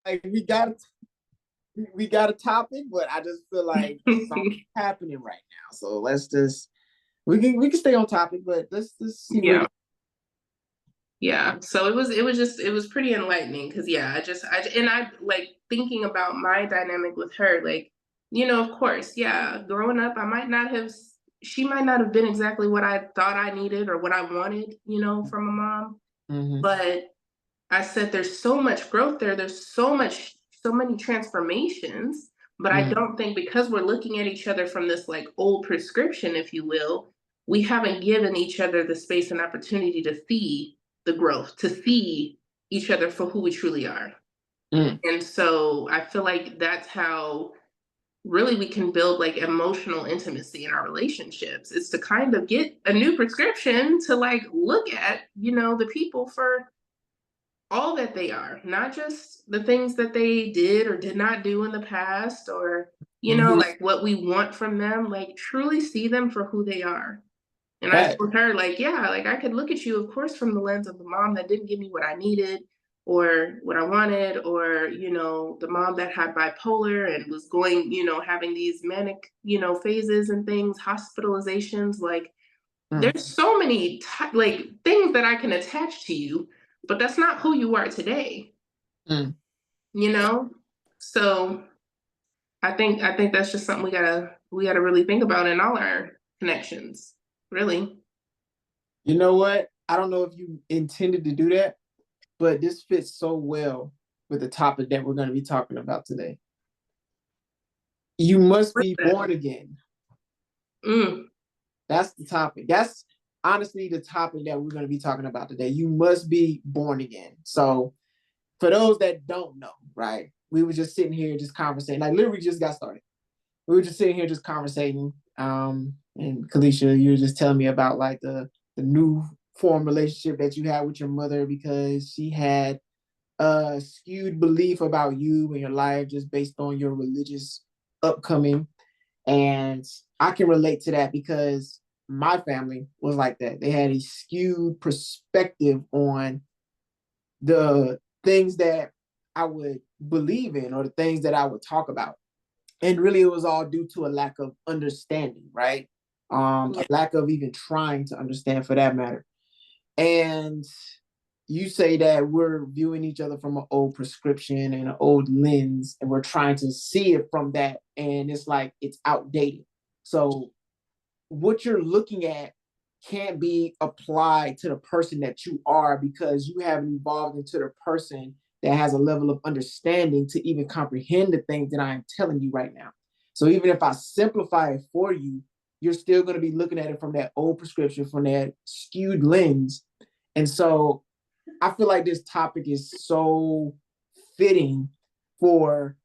like we got a topic, but I just feel like something's happening right now. So let's just we can stay on topic, but let's just see where. Yeah. Yeah. So it was pretty enlightening because yeah, I like thinking about my dynamic with her, like, of course, yeah, growing up, she might not have been exactly what I thought I needed or what I wanted, from a mom. Mm-hmm. But I said there's so much growth there. There's so many transformations. But I Mm-hmm. don't think because we're looking at each other from this like old prescription, if you will, we haven't given each other the space and opportunity to see the growth, to see each other for who we truly are. Mm-hmm. And so I feel like that's how really we can build like emotional intimacy in our relationships. Is to kind of get a new prescription to like look at, the people for all that they are, not just the things that they did or did not do in the past or, Mm-hmm. like what we want from them, like truly see them for who they are. And I Right. told her, like, yeah, like I could look at you, of course, from the lens of the mom that didn't give me what I needed or what I wanted, or, the mom that had bipolar and was going, having these manic, phases and things, hospitalizations. Like, Mm-hmm. there's so many like things that I can attach to you, but that's not who you are today, Mm-hmm. you know? So I think that's just something we gotta really think about in all our connections, really. You know what? I don't know if you intended to do that, but this fits so well with the topic that we're going to be talking about today. You must What's be that? born again. Mm, That's the topic. That's honestly the topic that we're going to be talking about today. You must be born again. So, for those that don't know, right? We were just sitting here just conversating. Like literally just got started. We were just sitting here just conversating. And Kalisha, you were just telling me about like the new form relationship that you had with your mother because she had a skewed belief about you and your life just based on your religious upcoming. And I can relate to that because my family was like that. They had a skewed perspective on the things that I would believe in or the things that I would talk about. And really, it was all due to a lack of understanding, right? yeah. A lack of even trying to understand for that matter. And you say that we're viewing each other from an old prescription and an old lens, and we're trying to see it from that, and it's like it's outdated. So what you're looking at can't be applied to the person that you are because you haven't evolved into the person that has a level of understanding to even comprehend the things that I am telling you right now. So even if I simplify it for you, you're still going to be looking at it from that old prescription, from that skewed lens. And so I feel like this topic is so fitting for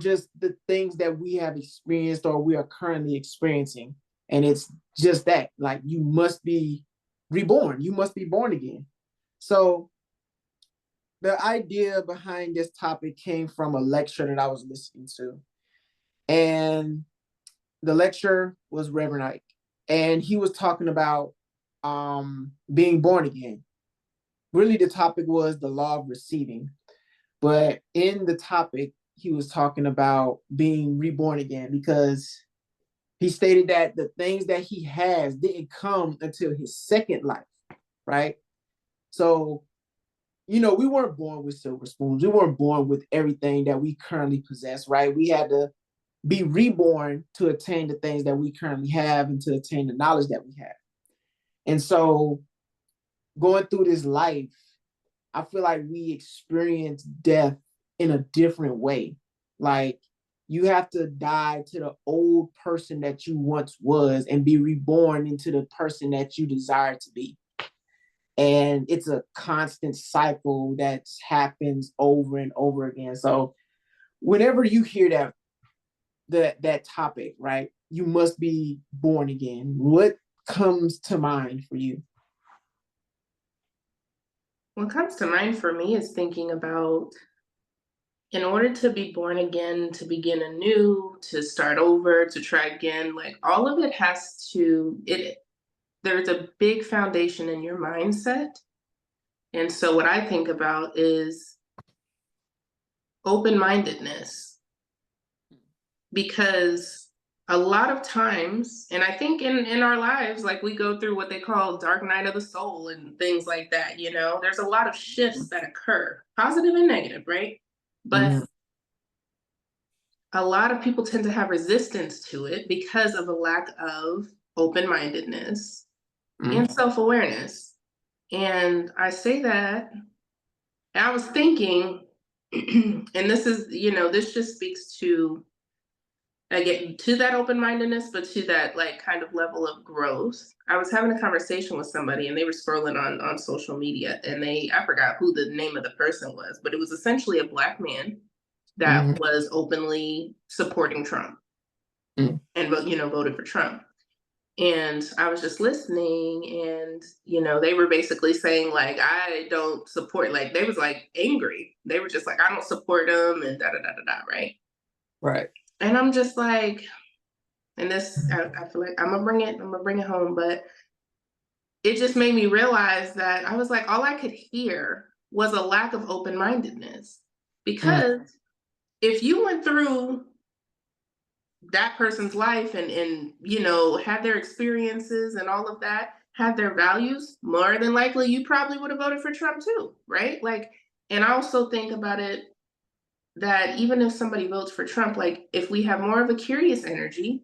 just the things that we have experienced or we are currently experiencing. And it's just that, like, you must be reborn, you must be born again. So, the idea behind this topic came from a lecture that I was listening to. And the lecture was Reverend Ike. And he was talking about being born again. Really, the topic was the law of receiving. But in the topic, he was talking about being reborn again because he stated that the things that he has didn't come until his second life, right? So, we weren't born with silver spoons. We weren't born with everything that we currently possess, right? We had to be reborn to attain the things that we currently have and to attain the knowledge that we have. And so, going through this life, I feel like we experience death in a different way. Like you have to die to the old person that you once was and be reborn into the person that you desire to be. And it's a constant cycle that happens over and over again. So whenever you hear that topic, right, you must be born again. What comes to mind for you? What comes to mind for me is thinking about in order to be born again, to begin anew, to start over, to try again, like all of it has to it there's a big foundation in your mindset. And so what I think about is open-mindedness, because a lot of times, and I think in our lives, like we go through what they call dark night of the soul and things like that, you know, there's a lot of shifts that occur, positive and negative, right? But a lot of people tend to have resistance to it because of a lack of open-mindedness and self-awareness. And I say that, and I was thinking, and this is, you know, this just speaks to, again, to that open-mindedness, but to that like kind of level of growth. I was having a conversation with somebody and they were scrolling on social media, and I forgot who the name of the person was, but it was essentially a Black man that was openly supporting Trump and, you know, voted for Trump. And I was just listening, and, you know, they were basically saying, like, I don't support, like, they was like angry. They were just like, I don't support him and da da da da da, right? Right. And I'm just like, and this, I feel like I'm gonna bring it home, but it just made me realize that I was like, all I could hear was a lack of open-mindedness. Because if you went through that person's life and you know, had their experiences and all of that, had their values, more than likely you probably would have voted for Trump too, right? Like, and I also think about it that even if somebody votes for Trump, like if we have more of a curious energy,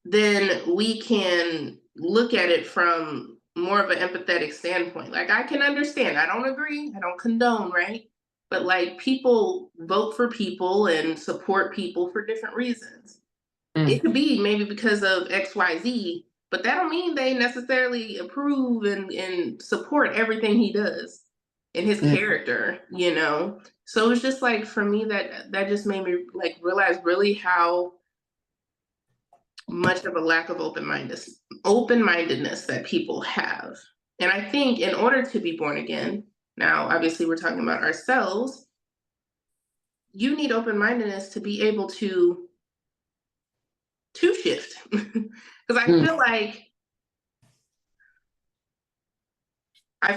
then we can look at it from more of an empathetic standpoint. Like, I can understand, I don't agree, I don't condone, right? But like, people vote for people and support people for different reasons. It could be maybe because of XYZ, but that don't mean they necessarily approve and support everything he does in his character, you know? So it's just like, for me, that just made me like realize really how much of a lack of open-mindedness that people have. And I think in order to be born again, now obviously we're talking about ourselves, you need open-mindedness to be able to shift. Because I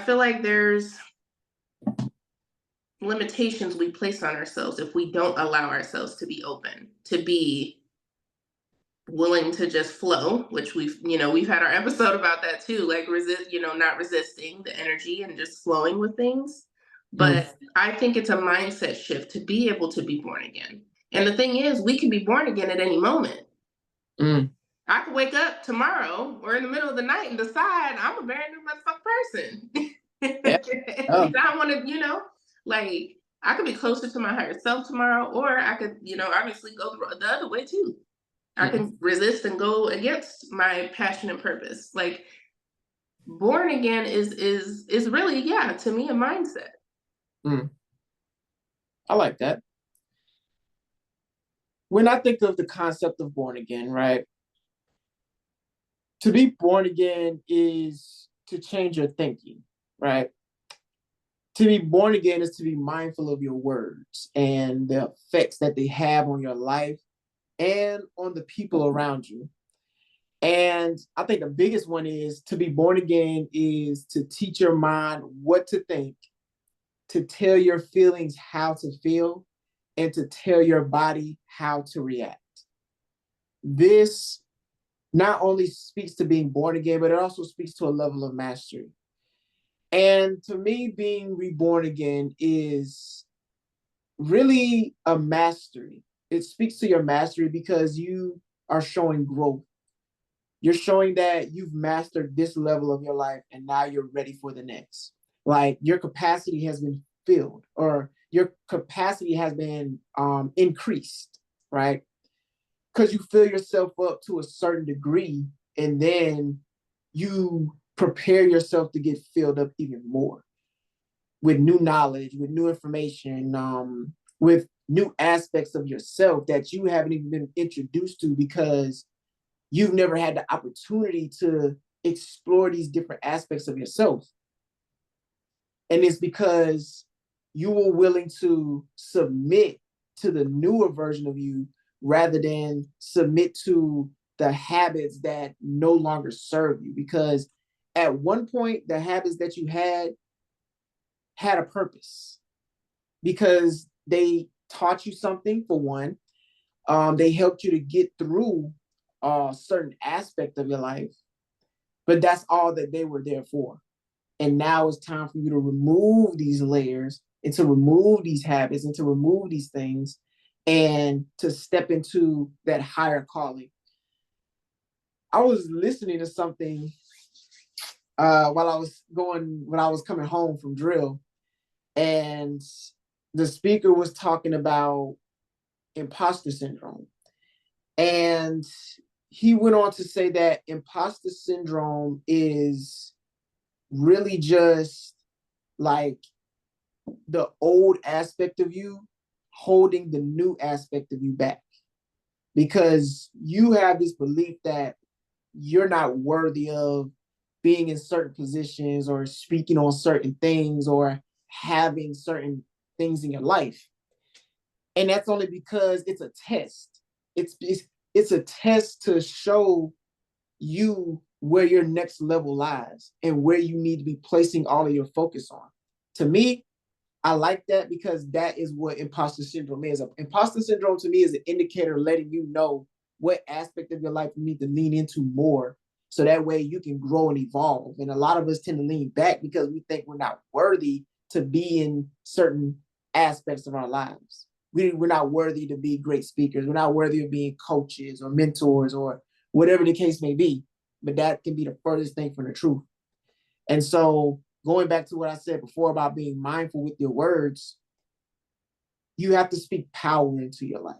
feel like there's limitations we place on ourselves if we don't allow ourselves to be open, to be willing to just flow, which we've had our episode about that too, like resist, not resisting the energy and just flowing with things. But I think it's a mindset shift to be able to be born again. And the thing is, we can be born again at any moment. I could wake up tomorrow or in the middle of the night and decide I'm a brand new motherfucking person. Because I want to, like, I could be closer to my higher self tomorrow, or I could, obviously go the other way too. I can resist and go against my passion and purpose. Like, born again is really, yeah, to me, a mindset. I like that. When I think of the concept of born again, right? To be born again is to change your thinking, right? To be born again is to be mindful of your words and the effects that they have on your life and on the people around you. And I think the biggest one is to be born again is to teach your mind what to think, to tell your feelings how to feel, and to tell your body how to react. This not only speaks to being born again, but it also speaks to a level of mastery. And to me, being reborn again is really a mastery. It speaks to your mastery because you are showing growth. You're showing that you've mastered this level of your life and now you're ready for the next. Like, your capacity has been filled, or your capacity has been increased, right? Because you fill yourself up to a certain degree, and then you prepare yourself to get filled up even more with new knowledge, with new information, with new aspects of yourself that you haven't even been introduced to because you've never had the opportunity to explore these different aspects of yourself. And it's because you were willing to submit to the newer version of you rather than submit to the habits that no longer serve you. Because at one point, the habits that you had a purpose, because they taught you something, for one. They helped you to get through a certain aspect of your life, but that's all that they were there for. And now it's time for you to remove these layers and to remove these habits and to remove these things and to step into that higher calling. I was listening to something when I was coming home from drill, and the speaker was talking about imposter syndrome. And he went on to say that imposter syndrome is really just like the old aspect of you holding the new aspect of you back, because you have this belief that you're not worthy of being in certain positions or speaking on certain things or having certain things in your life. And that's only because it's a test. It's a test to show you where your next level lies and where you need to be placing all of your focus on. To me, I like that, because that is what imposter syndrome is. Imposter syndrome to me is an indicator letting you know what aspect of your life you need to lean into more, so that way you can grow and evolve. And a lot of us tend to lean back because we think we're not worthy to be in certain aspects of our lives. We're not worthy to be great speakers. We're not worthy of being coaches or mentors or whatever the case may be. But that can be the furthest thing from the truth. And so, going back to what I said before about being mindful with your words, you have to speak power into your life,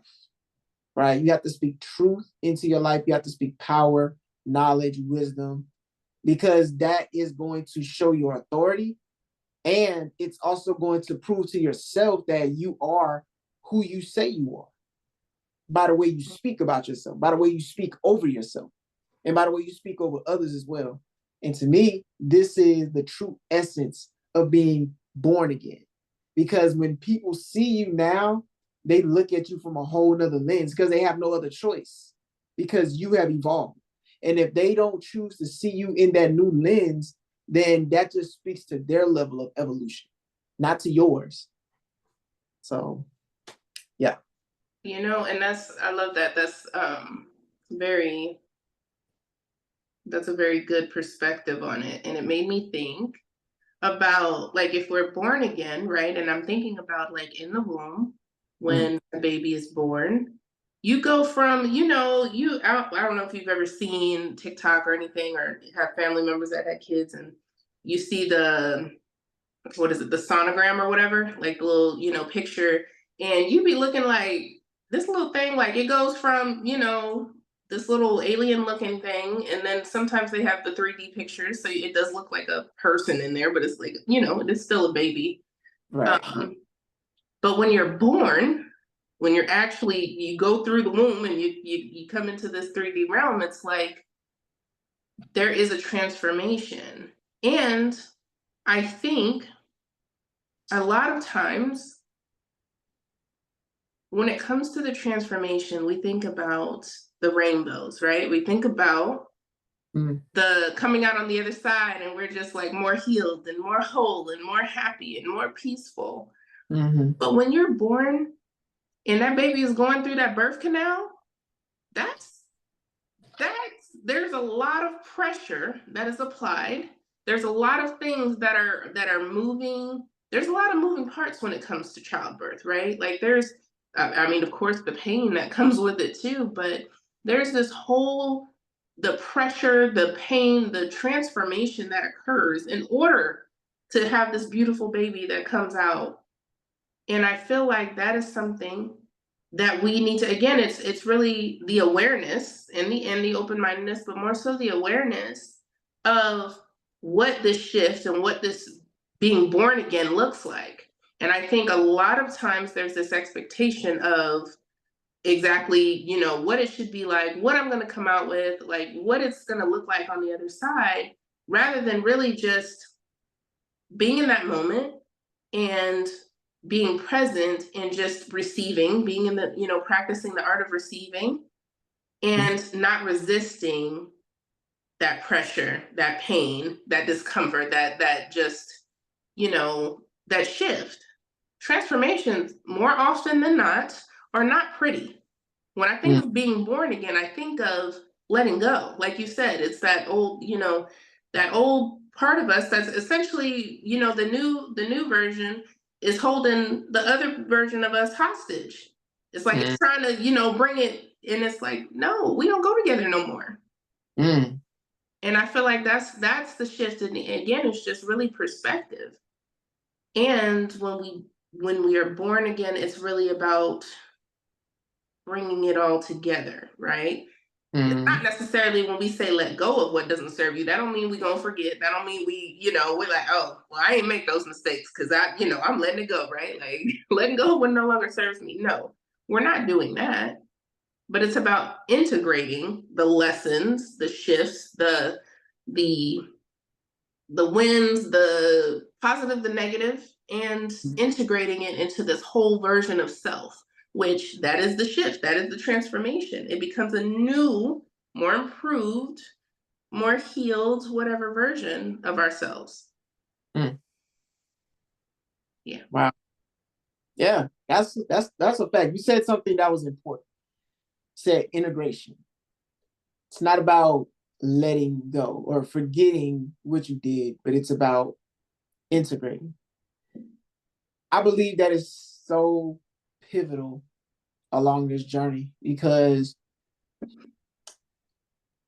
right? You have to speak truth into your life. You have to speak power, knowledge, wisdom, because that is going to show your authority. And it's also going to prove to yourself that you are who you say you are by the way you speak about yourself, by the way you speak over yourself, and by the way you speak over others as well. And to me, this is the true essence of being born again. Because when people see you now, they look at you from a whole nother lens because they have no other choice, because you have evolved. And if they don't choose to see you in that new lens, then that just speaks to their level of evolution, not to yours. So, yeah. And I love that. Very, that's a very good perspective on it. And it made me think about, like, if we're born again, right? And I'm thinking about, like, in the womb, Mm, when a baby is born, you go from, I don't know if you've ever seen TikTok or anything, or have family members that had kids, and you see what is it, the sonogram or whatever, like the little, picture, and you be looking like this little thing, like it goes from, this little alien looking thing, and then sometimes they have the 3D pictures, so it does look like a person in there, but it's like, it is still a baby. right. But when you're born, when you go through the womb and you come into this 3D realm, it's like there is a transformation. And I think a lot of times when it comes to the transformation, we think about the rainbows, right? We think about Mm, the coming out on the other side, and we're just like more healed and more whole and more happy and more peaceful. mm-hmm. But when you're born and that baby is going through that birth canal, that's there's a lot of pressure that is applied. There's a lot of things that are moving. There's a lot of moving parts when it comes to childbirth, right? Like there's, I mean, of course, the pain that comes with it too, but there's this whole, the pressure, the pain, the transformation that occurs in order to have this beautiful baby that comes out. And I feel like that is something that we need to, again, it's really the awareness and the open-mindedness, but more so the awareness of what this shift and what this being born again looks like. And I think a lot of times there's this expectation of exactly, what it should be like, what I'm going to come out with, like what it's going to look like on the other side, rather than really just being in that moment and being present and just receiving, being in the, practicing the art of receiving and not resisting that pressure, that pain, that discomfort, that just, that shift. transformations, more often than not, are not pretty. When I think Mm, of being born again, I think of letting go. Like you said, it's that old, that old part of us that's essentially, the new version is holding the other version of us hostage. It's like mm, it's trying to, bring it, and it's like, no, we don't go together no more. mm, And I feel like that's the shift. And again, it's just really perspective. And when we are born again, it's really about bringing it all together, right? It's not mm, necessarily when we say let go of what doesn't serve you. That don't mean we gonna forget. That don't mean we're like, oh, well, I ain't make those mistakes because I'm letting it go, right? Like letting go of what no longer serves me. No, we're not doing that. But it's about integrating the lessons, the shifts, the the wins, the positive, the negative, and integrating it into this whole version of self, which that is the shift, that is the transformation. It becomes a new, more improved, more healed, whatever version of ourselves. mm. Yeah. Wow. Yeah, that's a fact. You said something that was important. You said integration. It's not about letting go or forgetting what you did, but it's about integrating. I believe that is so pivotal along this journey because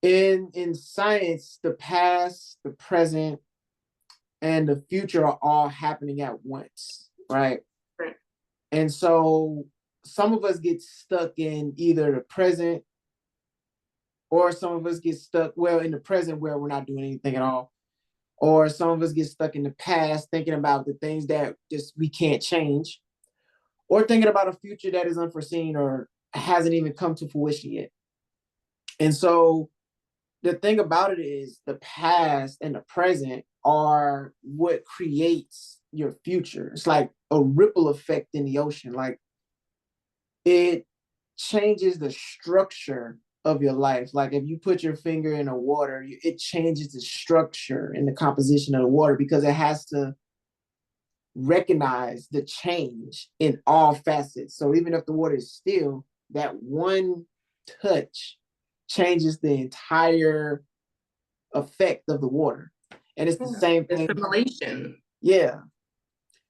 in science, the past, the present, and the future are all happening at once, right? Right. And so some of us get stuck in either the present or some of us get stuck, well, in the present where we're not doing anything at all. Or some of us get stuck in the past thinking about the things that just we can't change, or thinking about a future that is unforeseen or hasn't even come to fruition yet. And so the thing about it is the past and the present are what creates your future. It's like a ripple effect in the ocean. Like it changes the structure of your life. Like if you put your finger in the water, it changes the structure and the composition of the water because it has to recognize the change in all facets. So even if the water is still, that one touch changes the entire effect of the water. And it's the Yeah. same thing. Assimilation. Yeah.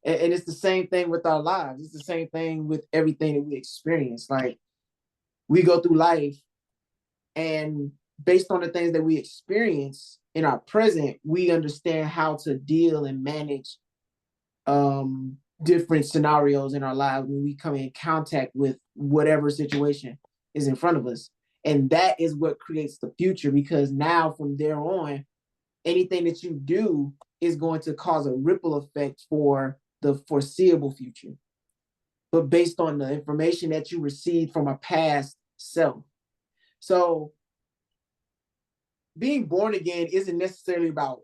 And it's the same thing with our lives. It's the same thing with everything that we experience. Like we go through life and based on the things that we experience in our present, we understand how to deal and manage different scenarios in our lives when we come in contact with whatever situation is in front of us. And that is what creates the future because now from there on, anything that you do is going to cause a ripple effect for the foreseeable future, but based on the information that you received from a past self. So being born again isn't necessarily about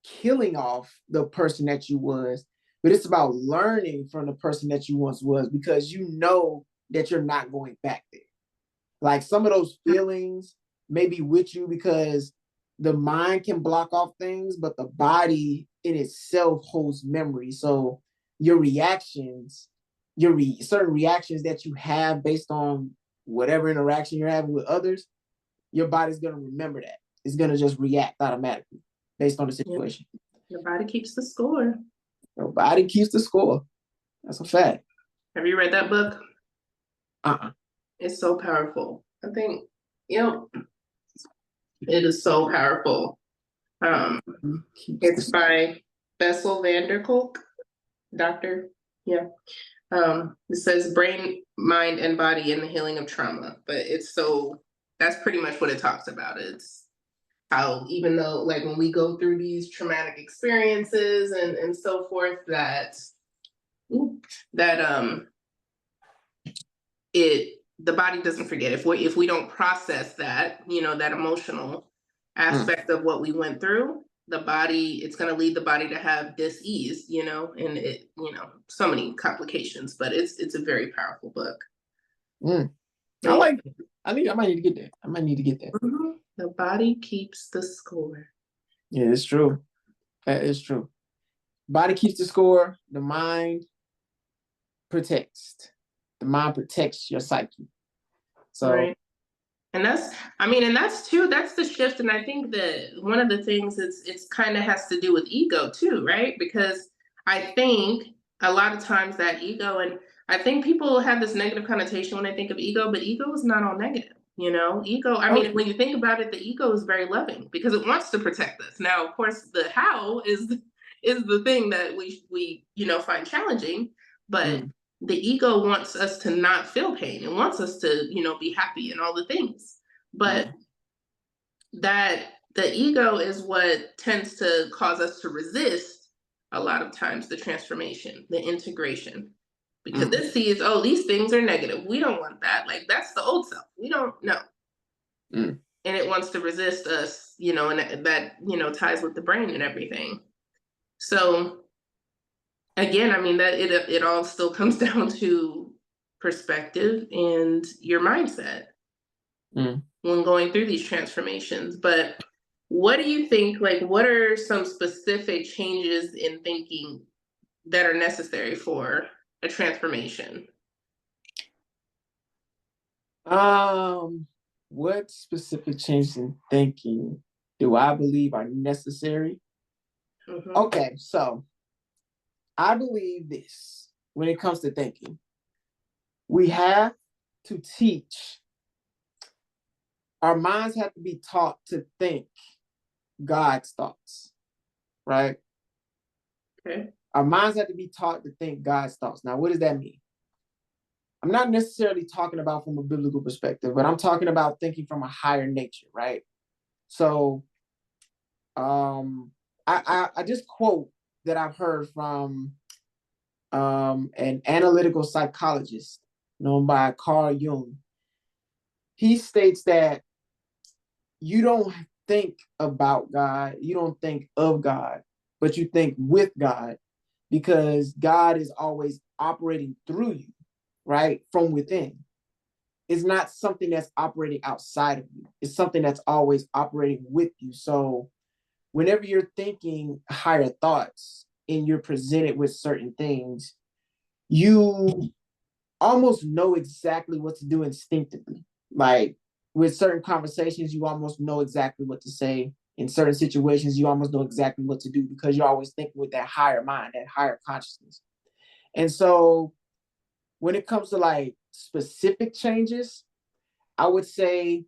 killing off the person that you was, but it's about learning from the person that you once was because you know that you're not going back there. Like some of those feelings may be with you because the mind can block off things, but the body in itself holds memory. So your reactions, certain reactions that you have based on whatever interaction you're having with others, your body's going to remember that. It's going to just react automatically based on the Yeah. situation. Your body keeps the score. Your body keeps the score. That's a fact. Have you read that book? Uh-uh. It's so powerful. I think, it is so powerful. Keeps It's the by Bessel van der Kolk, doctor. Yeah. It says brain, mind, and body in the healing of trauma. But that's pretty much what it talks about. It's how even though like when we go through these traumatic experiences and so forth, that the body doesn't forget. If we don't process that, that emotional aspect of what we went through, it's going to lead the body to have dis-ease, and so many complications, but it's a very powerful book. I like it. I might need to get that. I might need to get that. Mm-hmm. The body keeps the score. Yeah, it's true. That is true. Body keeps the score, the mind protects. The mind protects your psyche. So Right. And that's, I mean, and that's too, that's the shift. And I think that one of the things is it's kind of has to do with ego too, right? Because I think a lot of times that ego, and I think people have this negative connotation when they think of ego, but ego is not all negative. You know, ego, I oh mean, when you think about it, the ego is very loving because it wants to protect us. Now, of course, the how is the thing that we find challenging, but mm, the ego wants us to not feel pain and wants us to be happy and all the things, but mm, that the ego is what tends to cause us to resist a lot of times the transformation, the integration, because mm, it sees, oh, these things are negative, we don't want that, like that's the old self, we don't know. mm, And it wants to resist us, and that ties with the brain and everything. So again, I mean, that it all still comes down to perspective and your mindset mm. when going through these transformations. But what do you think, like, what are some specific changes in thinking that are necessary for a transformation? Um, what specific changes in thinking do I believe are necessary? Hmm. Okay, so I believe this when it comes to thinking. We have to teach, our minds have to be taught to think God's thoughts, right? Okay. Our minds have to be taught to think God's thoughts. Now, what does that mean? I'm not necessarily talking about from a biblical perspective, but I'm talking about thinking from a higher nature, right? So um I just quote that I've heard from an analytical psychologist known by Carl Jung. He states that you don't think about God, you don't think of God, but you think with God because God is always operating through you, right? From within. It's not something that's operating outside of you. It's something that's always operating with you. So whenever you're thinking higher thoughts and you're presented with certain things, you almost know exactly what to do instinctively. Like with certain conversations, you almost know exactly what to say. In certain situations, you almost know exactly what to do because you're always thinking with that higher mind, that higher consciousness. And so when it comes to like specific changes, I would say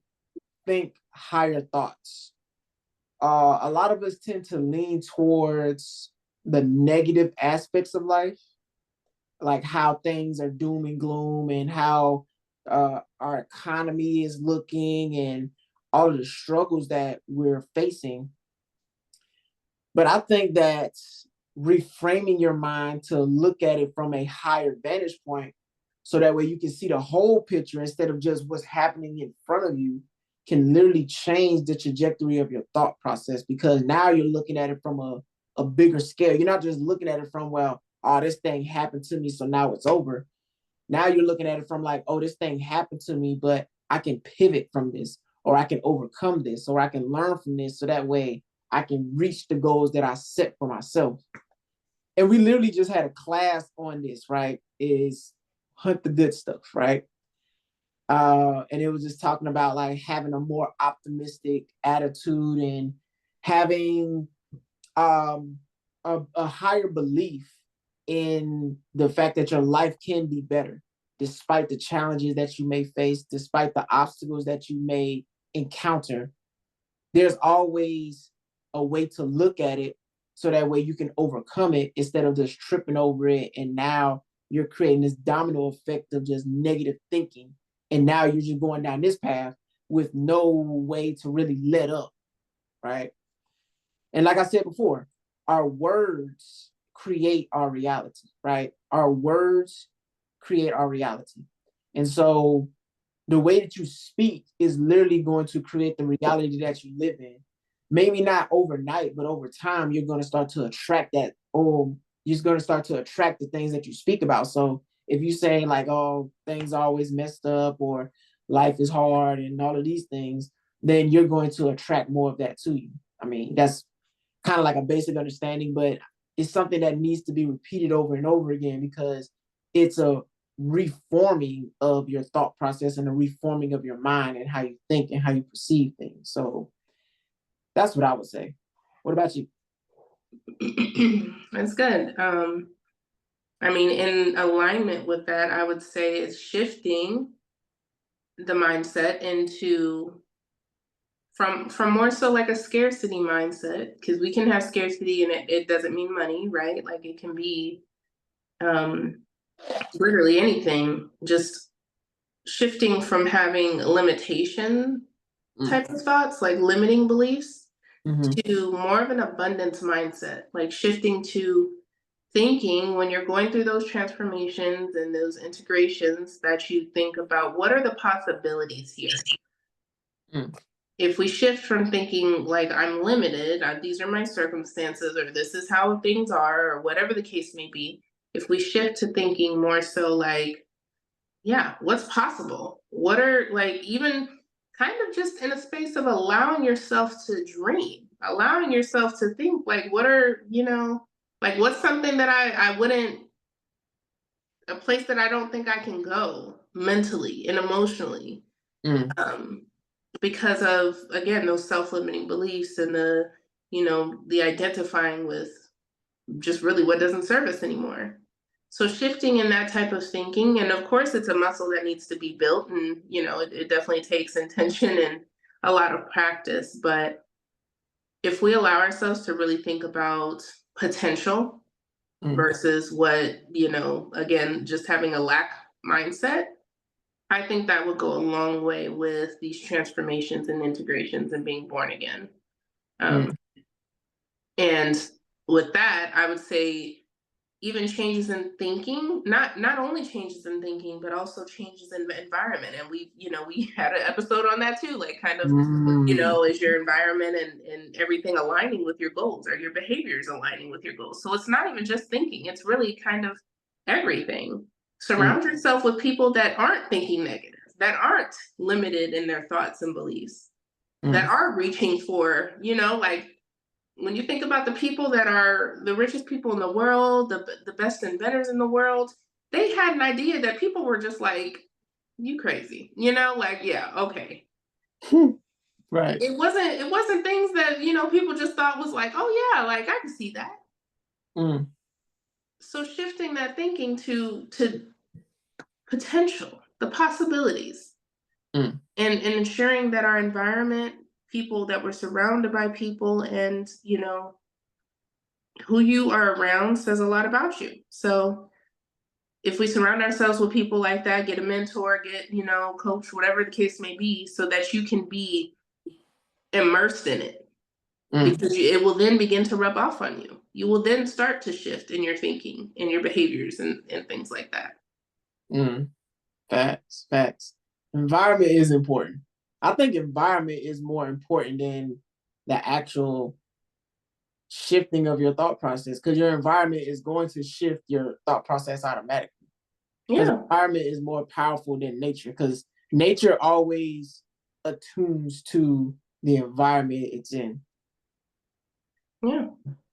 think higher thoughts. A lot of us tend to lean towards the negative aspects of life, like how things are doom and gloom and how our economy is looking and all of the struggles that we're facing. But I think that reframing your mind to look at it from a higher vantage point so that way you can see the whole picture instead of just what's happening in front of you can literally change the trajectory of your thought process because now you're looking at it from a bigger scale. You're not just looking at it from, well, oh, this thing happened to me, so now it's over. Now you're looking at it from like, oh, this thing happened to me, but I can pivot from this, or I can overcome this, or I can learn from this so that way I can reach the goals that I set for myself. And we literally just had a class on this, right? Is hunt the good stuff, right? And it was just talking about like having a more optimistic attitude and having um, a higher belief in the fact that your life can be better, despite the challenges that you may face, despite the obstacles that you may encounter. There's always a way to look at it so that way you can overcome it instead of just tripping over it. And now you're creating this domino effect of just negative thinking. And now you're just going down this path with no way to really let up, right? And like I said before, our words create our reality, right? Our words create our reality. And so the way that you speak is literally going to create the reality that you live in. Maybe not overnight, but over time, you're going to start to attract that, or you're going to start to attract the things that you speak about. So if you say like, oh, things are always messed up or life is hard and all of these things, then you're going to attract more of that to you. I mean, that's kind of like a basic understanding, but it's something that needs to be repeated over and over again because it's a reforming of your thought process and a reforming of your mind and how you think and how you perceive things. So that's what I would say. What about you? That's good. I mean, in alignment with that, I would say it's shifting the mindset into from more so like a scarcity mindset, because we can have scarcity and it doesn't mean money, right? Like it can be um literally anything, just shifting from having limitation Mm. type of thoughts, like limiting beliefs, Mm-hmm. to more of an abundance mindset, like shifting to thinking when you're going through those transformations and those integrations, that you think about what are the possibilities here. Mm. If we shift from thinking like I'm limited, these are my circumstances, or this is how things are, or whatever the case may be, if we shift to thinking more so like, yeah, what's possible? What are, like, even kind of just in a space of allowing yourself to dream, allowing yourself to think, like, what are, like, what's something that I wouldn't, a place that I don't think I can go mentally and emotionally, Mm. um, because of, again, those self-limiting beliefs and the identifying with just really what doesn't serve us anymore. So shifting in that type of thinking, and of course it's a muscle that needs to be built, and it definitely takes intention and a lot of practice. But if we allow ourselves to really think about potential Mm. versus what, again, just having a lack mindset, I think that would go a long way with these transformations and integrations and being born again. Mm. Um, and with that, I would say even changes in thinking, not only changes in thinking, but also changes in the environment. And we had an episode on that too, like kind of, Mm. is your environment and everything aligning with your goals, or your behaviors aligning with your goals? So it's not even just thinking, it's really kind of everything. Mm. Surround yourself with people that aren't thinking negative, that aren't limited in their thoughts and beliefs, that Mm. are reaching for, like, when you think about the people that are the richest people in the world, the best inventors in the world, they had an idea that people were just like, you crazy, like, yeah, okay. Right. It wasn't things that, people just thought was like, oh yeah, like I can see that. Mm. So shifting that thinking to potential, the possibilities, Mm. and ensuring that our environment, people that we're surrounded by people, and who you are around says a lot about you. So if we surround ourselves with people like that, get a mentor, get, coach, whatever the case may be, so that you can be immersed in it, Mm. because it will then begin to rub off on you. You will then start to shift in your thinking and your behaviors and things like that. Mm. Facts. Facts. Environment is important. I think environment is more important than the actual shifting of your thought process, because your environment is going to shift your thought process automatically. Because Yeah. environment is more powerful than nature, because nature always attunes to the environment it's in. Yeah.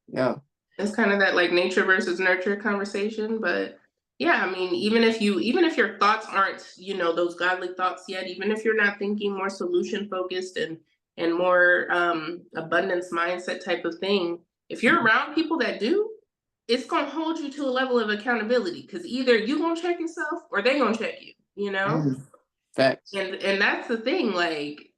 Yeah. It's kind of that like nature versus nurture conversation. But yeah, I mean, even if your thoughts aren't, those godly thoughts yet, even if you're not thinking more solution focused and more abundance mindset type of thing, if you're around people that do, it's gonna hold you to a level of accountability, because either you gonna check yourself or they gonna check you. Mm. Facts. And that's the thing. Like,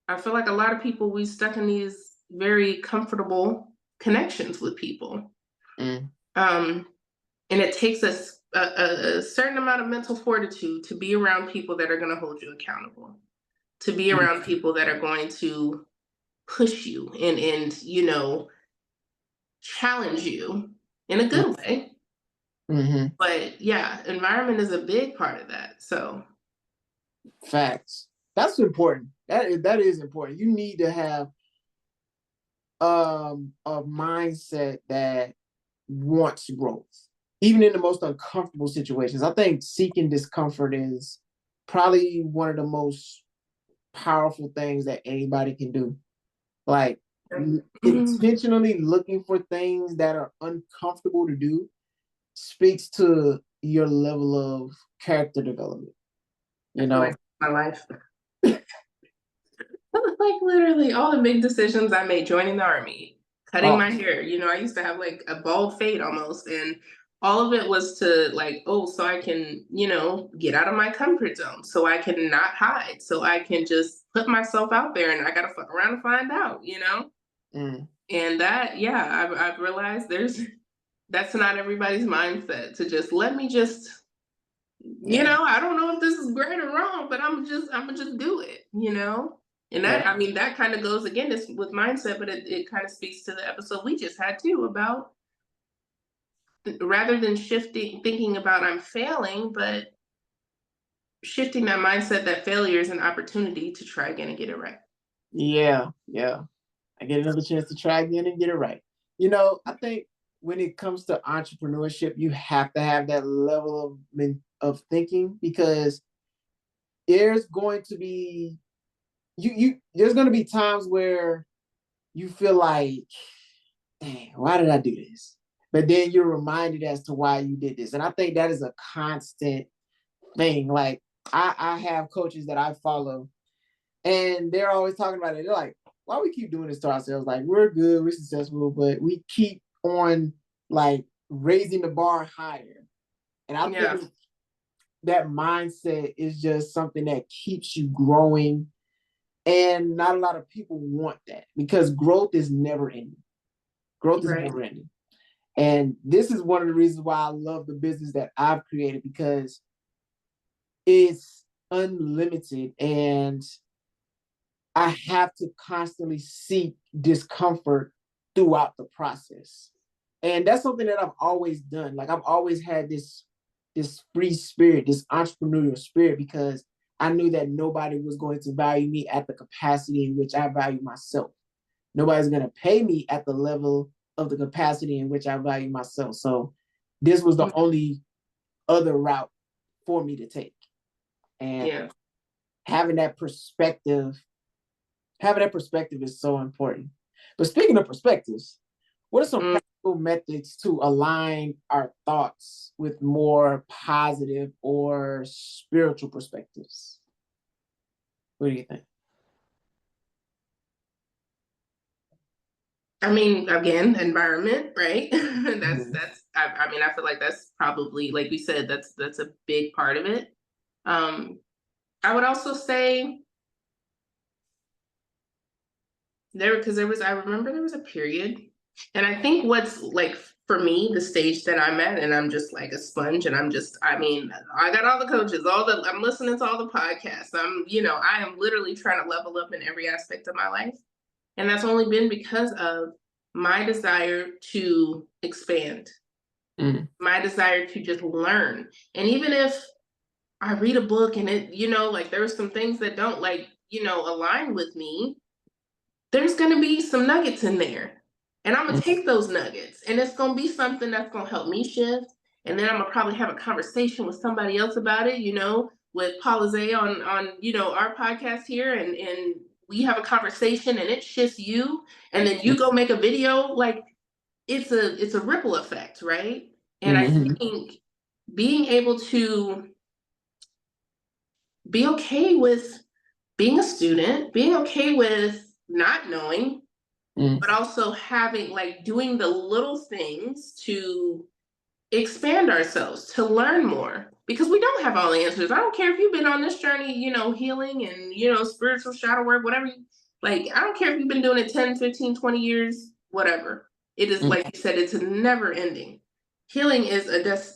I feel like a lot of people, we stuck in these very comfortable connections with people. Mm. Um, and it takes us a certain amount of mental fortitude to be around people that are going to hold you accountable, to be Mm. around people that are going to push you and challenge you in a Mm. good way. Mm-hmm. But yeah, environment is a big part of that. So Facts. That's important. That is important. You need to have a mindset that wants growth, even in the most uncomfortable situations. I think seeking discomfort is probably one of the most powerful things that anybody can do. Like, mhm. intentionally looking for things that are uncomfortable to do speaks to your level of character development. I feel like my life. Like literally all the big decisions I made, joining the army, cutting Oh, my hair. I used to have like a bald fade almost. And all of it was to like, oh, so I can, get out of my comfort zone. So I can not hide. So I can just put myself out there and I gotta fuck around and find out. mm, And that, yeah, I've realized that's not everybody's mindset to just let me just yeah, I don't know if this is great or wrong, but I'm gonna just do it. And yeah, that, I mean, that kind of goes again, it's with mindset, but it kind of speaks to the episode we just had too about rather than shifting thinking about I'm failing, but shifting that mindset that failure is an opportunity to try again and get it right. yeah, yeah. I get another chance to try again and get it right. I think when it comes to entrepreneurship, you have to have that level of thinking, because there's going to be there's going to be times where you feel like, dang, why did I do this? But then you're reminded as to why you did this. And I think that is a constant thing. Like I have coaches that I follow, and they're always talking about it. They're like, why we keep doing this to ourselves? Like, we're good, we're successful, but we keep on like raising the bar higher. And I Yeah, think that mindset is just something that keeps you growing. And not a lot of people want that, because growth is never ending. Growth is right, never ending. And this is one of the reasons why I love the business that I've created, because it's unlimited and I have to constantly seek discomfort throughout the process. And that's something that I've always done. Like I've always had this free spirit, this entrepreneurial spirit, because I knew that nobody was going to value me at the capacity in which I value myself. Nobody's going to pay me at the level of the capacity in which I value myself. So this was the only other route for me to take. And yeah. having that perspective, is so important. But speaking of perspectives, what are some Mm. practical methods to align our thoughts with more positive or spiritual perspectives? What do you think? I mean, again, environment, right? that's Mhm. that's I mean, I feel like that's probably, like we said, that's a big part of it. um I would also say because I remember there was a period, and I think what's like for me, the stage that I'm at, and I'm just like a sponge, and I mean, I got all the coaches, I'm listening to all the podcasts. I am literally trying to level up in every aspect of my life. And that's only been because of my desire to expand, Mm, my desire to just learn. And even if I read a book and like there are some things that don't align with me, there's going to be some nuggets in there. And I'm going mm, to take those nuggets, and it's going to be something that's going to help me shift. And then I'm going to probably have a conversation with somebody else about it, with Paula Zay on our podcast here. And we have a conversation and it shifts you. And then you go make a video. Like it's a ripple effect, right? And I mm, think being able to be okay with being a student, being okay with not knowing, mm, but also having like doing the little things to expand ourselves, to learn more, because we don't have all the answers. I don't care if you've been on this journey, healing and spiritual shadow work, whatever like, I don't care if you've been doing it 10, 15, 20 years, whatever. It is, mm, like you said, it's never ending. Healing is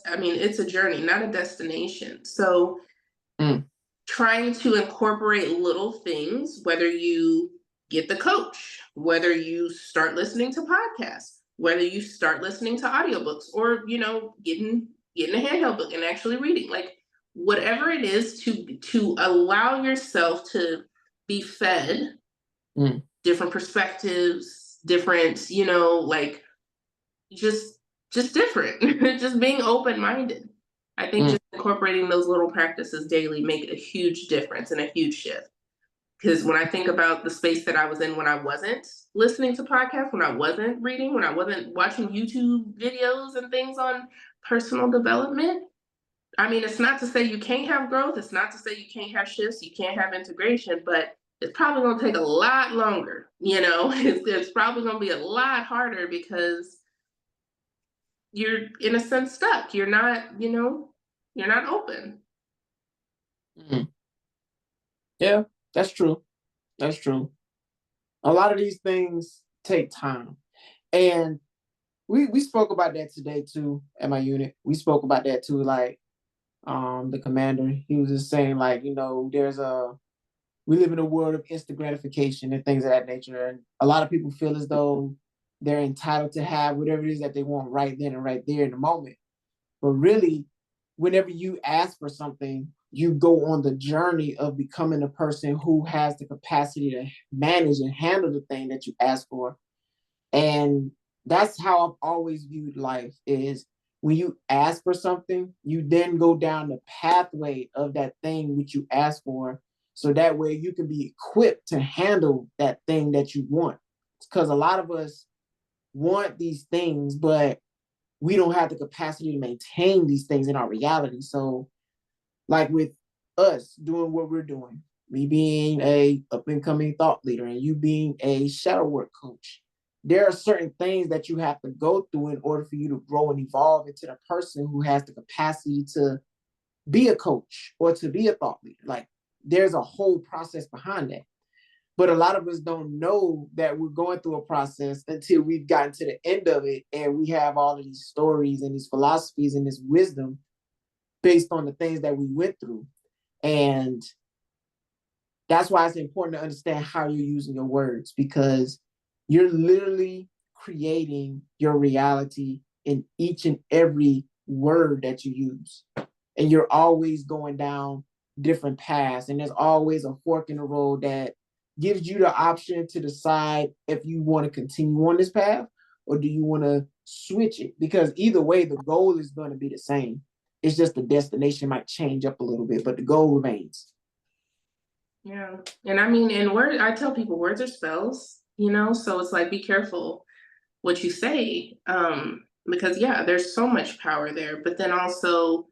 I mean, it's a journey, not a destination. So mm, trying to incorporate little things, whether you get the coach, whether you start listening to podcasts, whether you start listening to audiobooks, or getting a handheld book and actually reading, like whatever it is, to allow yourself to be fed mm, different perspectives, different, like just different, just being open-minded. I think mm, just incorporating those little practices daily make a huge difference and a huge shift. Because when I think about the space that I was in when I wasn't listening to podcasts, when I wasn't reading, when I wasn't watching YouTube videos and things on personal development. I mean, it's not to say you can't have growth. It's not to say you can't have shifts, you can't have integration, but it's probably going to take a lot longer. It's probably going to be a lot harder because you're in a sense stuck. You're not open. Mhm. Yeah, that's true. That's true. A lot of these things take time. And we spoke about that today too at my unit. We spoke about that too, like the commander. He was just saying, like, we live in a world of instant gratification and things of that nature. And a lot of people feel as though they're entitled to have whatever it is that they want right then and right there in the moment. But really, whenever you ask for something, you go on the journey of becoming a person who has the capacity to manage and handle the thing that you ask for. And that's how I've always viewed life is when you ask for something, you then go down the pathway of that thing which you ask for. So that way you can be equipped to handle that thing that you want. Because a lot of us want these things, but we don't have the capacity to maintain these things in our reality. So, like with us doing what we're doing, me being a up and coming thought leader and you being a shadow work coach, there are certain things that you have to go through in order for you to grow and evolve into the person who has the capacity to be a coach or to be a thought leader. Like there's a whole process behind that. But a lot of us don't know that we're going through a process until we've gotten to the end of it and we have all of these stories and these philosophies and this wisdom based on the things that we went through. And that's why it's important to understand how you're using your words, because you're literally creating your reality in each and every word that you use. And you're always going down different paths. And there's always a fork in the road that gives you the option to decide if you want to continue on this path or do you want to switch it? Because either way, the goal is going to be the same. It's just the destination might change up a little bit, but the goal remains. Yeah. And I mean, in word, I tell people words are spells, so it's like, be careful what you say. Because yeah, there's so much power there, but then also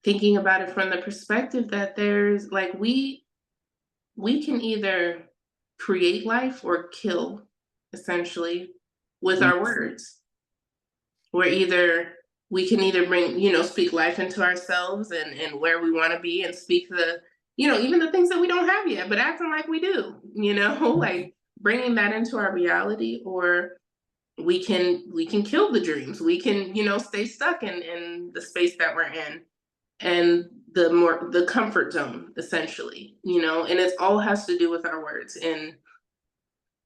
thinking about it from the perspective that there's like, we can either create life or kill essentially with our words. We can either bring, speak life into ourselves and where we want to be and speak even the things that we don't have yet, but acting like we do, like bringing that into our reality, or we can kill the dreams. We can, stay stuck in the space that we're in and the comfort zone, essentially, and it all has to do with our words. And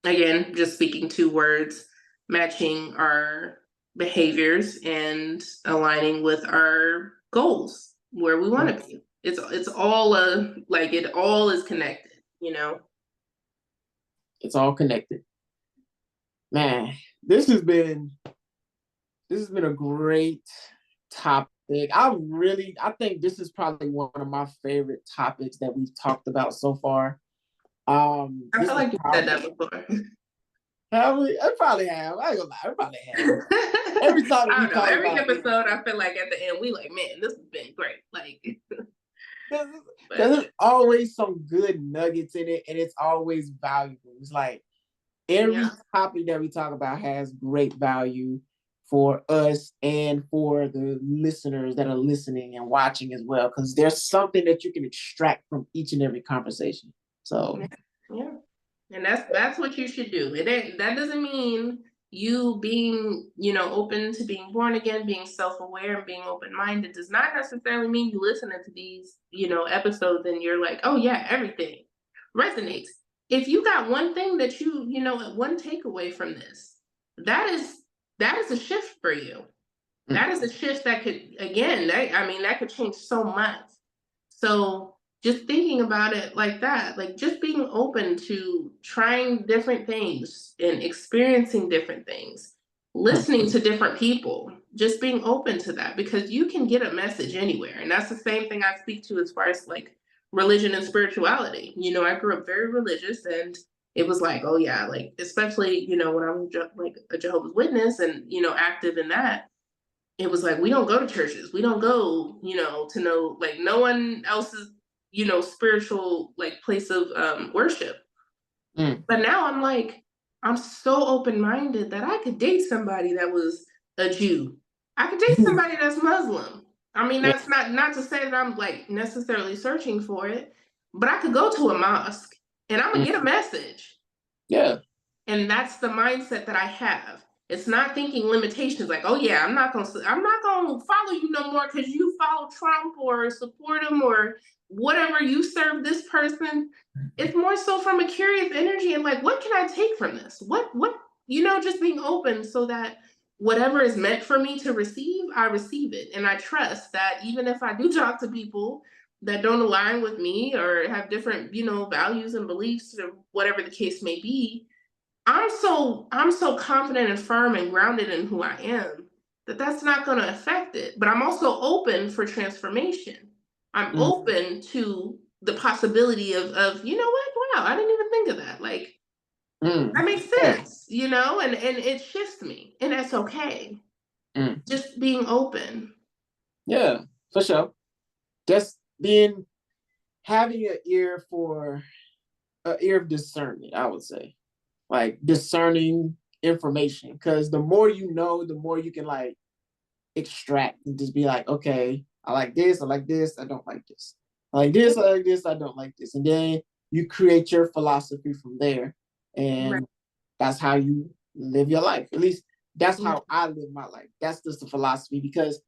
again, just speaking two words, matching our behaviors and aligning with our goals, where we want to be. It's all like it all is connected. It's all connected. Man, this has been a great topic. I think this is probably one of my favorite topics that we've talked about so far. I This feel is like you said that probably before. I probably have. I ain't gonna lie, I probably have. Every time I we don't know. talk Every about this, episode, I feel like at the end, we like, man, this has been great. Like, because but there's always some good nuggets in it, and it's always valuable. It's like every yeah, topic that we talk about has great value for us and for the listeners that are listening and watching as well, because there's something that you can extract from each and every conversation. So yeah. And that's what you should do. That doesn't mean you being, open to being born again, being self-aware and being open-minded does not necessarily mean you listening to these, episodes and you're like, oh yeah, everything resonates. If you got one thing that one takeaway from this, that is a shift for you. That is a shift that could, again, that could change so much. So just thinking about it like that, like just being open to trying different things and experiencing different things, listening to different people, just being open to that, because you can get a message anywhere. And that's the same thing I speak to as far as like religion and spirituality. I grew up very religious, and it was like, oh yeah, like especially, when I was like a Jehovah's Witness and, active in that. it was like, we don't go to churches. We don't go, to know, like, no one else's, spiritual, like, place of worship. Mm. But now I'm like, I'm so open-minded that I could date somebody that was a Jew. I could date somebody that's Muslim. I mean, Yeah. that's not to say that I'm like necessarily searching for it, but I could go to a mosque and I'm gonna Mm. get a message. Yeah. And that's the mindset that I have. It's not thinking limitations like, oh yeah, I'm not gonna follow you no more because you follow Trump or support him or whatever, you serve this person. It's more so from a curious energy and like, what can I take from this? What just being open so that whatever is meant for me to receive, I receive it. And I trust that even if I do talk to people that don't align with me or have different, values and beliefs or whatever the case may be, I'm so confident and firm and grounded in who I am that that's not going to affect it. But I'm also open for transformation. I'm Mm. open to the possibility of you know what? Wow, I didn't even think of that. Like, that Mm. makes Yeah. sense, and it shifts me, and that's okay. Mm. Just being open. Yeah, for sure. Just being having an ear for an ear of discernment, I would say. Like discerning information. Because the more you know, the more you can like extract and just be like, okay, I like this, I like this, I don't like this. I like this, I like this, I don't like this. And then you create your philosophy from there. Right. And that's how you live your life. At least that's Yeah. how I live my life. That's just the philosophy because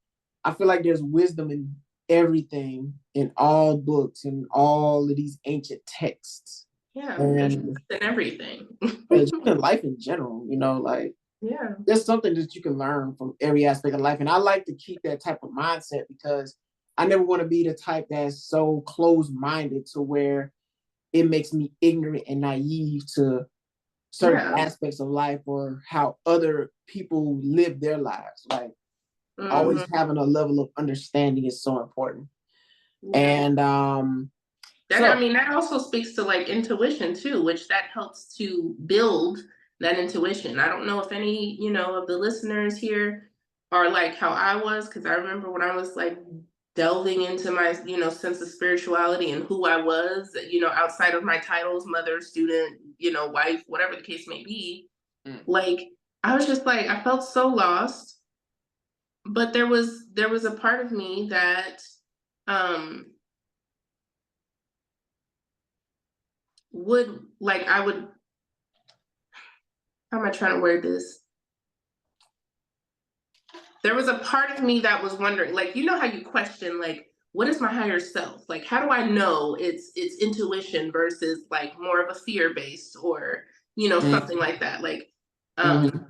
I feel like there's wisdom in everything, in all books, in all of these ancient texts. Yeah. There's And everything. just in life in general, like Yeah. there's something that you can learn from every aspect of life. And I like to keep that type of mindset because I never want to be the type that's so closed-minded to where it makes me ignorant and naive to certain Yeah. aspects of life or how other people live their lives. Like always Hmm. having a level of understanding is so important. Yeah. And That I so mean, that also speaks to like intuition too, which that helps to build that intuition. I don't know if any, of the listeners here are like how I was, because I remember when I was like delving into my, sense of spirituality and who I was, outside of my titles, mother, student, wife, whatever the case may be. mm, Like, I was just like, I felt so lost, but there was a part of me that um would like I would how am I trying to word this? There was a part of me that was wondering, like, how you question, like, what is my higher self? Like, how do I know it's intuition versus like more of a fear based or mm, something like that? Like, mm,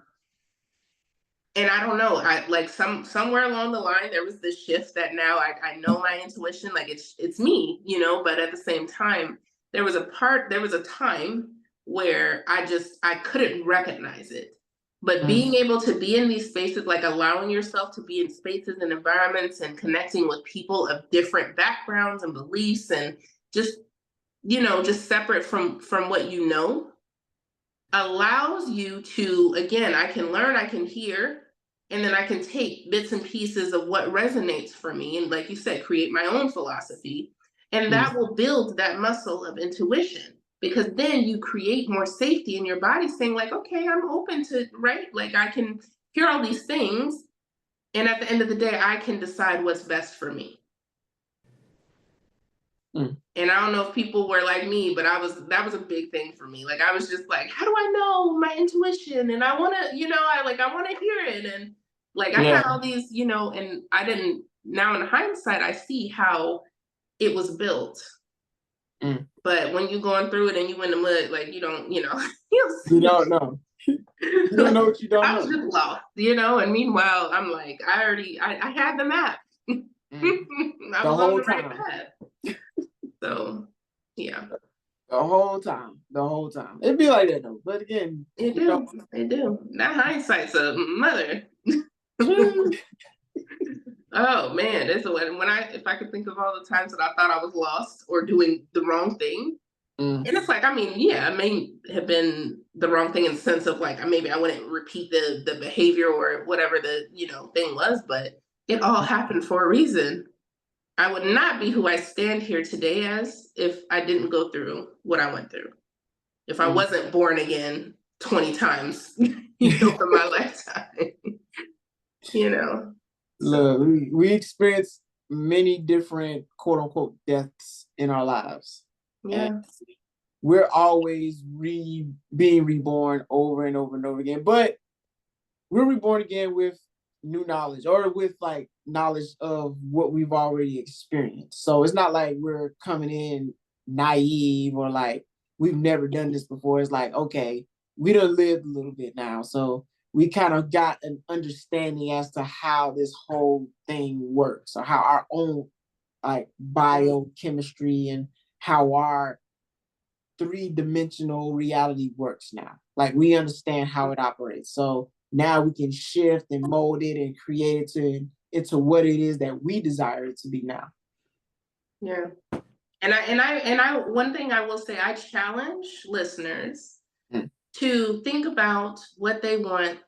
and I don't know. I like somewhere along the line there was this shift that now I know my intuition, like it's me, but at the same time, there was a time where I couldn't recognize it. But being mm, able to be in these spaces, like allowing yourself to be in spaces and environments and connecting with people of different backgrounds and beliefs and just, just separate from what allows you to, again, I can learn, I can hear, and then I can take bits and pieces of what resonates for me and, like you said, create my own philosophy, and mm, that will build that muscle of intuition, because then you create more safety in your body saying like, okay, I'm open to, right, like I can hear all these things, and at the end of the day I can decide what's best for me. mm. And I don't know if people were like me, but that was a big thing for me. Like I was just like, how do I know my intuition? And I want to, I want to hear it. And like I had Yeah. all these, and I didn't. Now in hindsight, I see how it was built. Mm. But when you're going through it and you in the mud, like you don't, you You don't don't know. You don't see. know what you don't I was know. just lost, And meanwhile, I'm like, I had the map. Mm. I The was on whole the right time. path. So, yeah. The whole time. The whole time. It'd be like that though. But again, It do. It do. That hindsight's a mother. Oh man, that's when I if I could think of all the times that I thought I was lost or doing the wrong thing. mm, And it's like, I mean, yeah, I may have been the wrong thing in the sense of like maybe I wouldn't repeat the behavior or whatever the thing was, but it all happened for a reason. I would not be who I stand here today as if I didn't go through what I went through. If I wasn't born again 20 times, in my lifetime, So. Look, we experience many different quote unquote deaths in our lives. Yeah. And we're always being reborn over and over and over again. But we're reborn again with new knowledge, or with like knowledge of what we've already experienced. So it's not like we're coming in naive or like we've never done this before. It's like, okay, we done lived a little bit now. So we kind of got an understanding as to how this whole thing works, or how our own like biochemistry and how our three-dimensional reality works now. Like we understand how it operates. So now we can shift and mold it and create it into what it is that we desire it to be now. Yeah. And I one thing I will say, I challenge listeners to think about what they want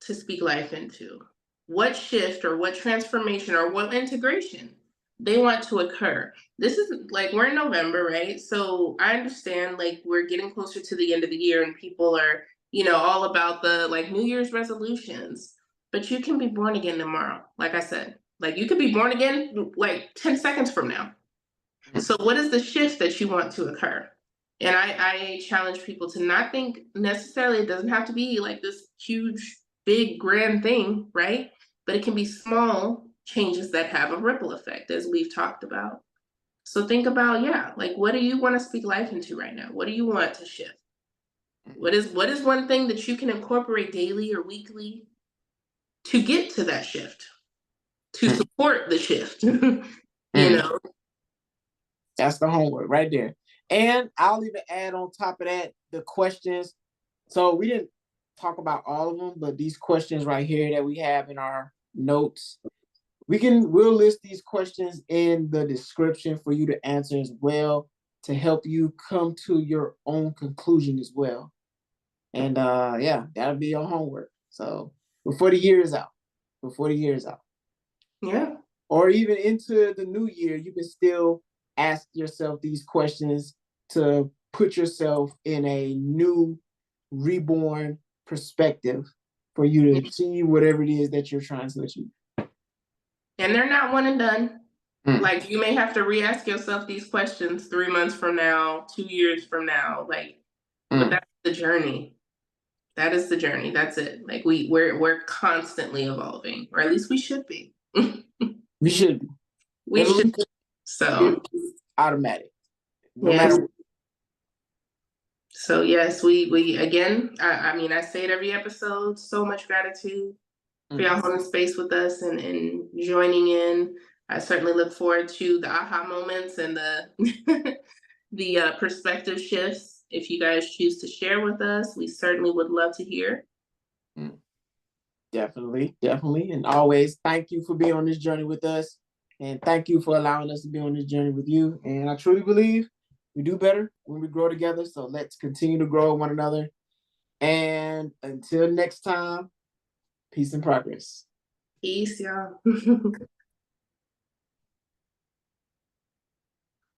to speak life into. What shift or what transformation or what integration they want to occur. This is like, we're in November, right? So I understand like we're getting closer to the end of the year and people are, all about the like New Year's resolutions. But you can be born again tomorrow. Like I said, like you could be born again like 10 seconds from now. So what is the shift that you want to occur? And I challenge people to not think necessarily it doesn't have to be like this huge, big, grand thing, right? But it can be small changes that have a ripple effect, as we've talked about. So think about, like what do you want to speak life into right now? What do you want to shift? What is one thing that you can incorporate daily or weekly to get to that shift, to support the shift? That's the homework right there. And I'll even add on top of that the questions. So we didn't talk about all of them, but these questions right here that we have in our notes, we'll list these questions in the description for you to answer as well, to help you come to your own conclusion as well. And that'll be your homework. So before the year is out. Yeah. Or even into the new year, you can still ask yourself these questions to put yourself in a new, reborn perspective for you to achieve whatever it is that you're trying to achieve. And they're not one and done. Like you may have to re-ask yourself these questions 3 months from now, 2 years from now, like, but that's the journey. That is the journey. That's it. Like we're constantly evolving, or at least we should be. We should be. We should. So it's automatic. No yes. matter what. So yes, we again, I mean, I say it every episode, so much gratitude for y'all holding space with us and joining in. I certainly look forward to the aha moments and the the perspective shifts. If you guys choose to share with us, we certainly would love to hear. Definitely. And always thank you for being on this journey with us. And thank you for allowing us to be on this journey with you. And I truly believe we do better when we grow together. So let's continue to grow one another. And until next time, peace and progress. Peace, y'all.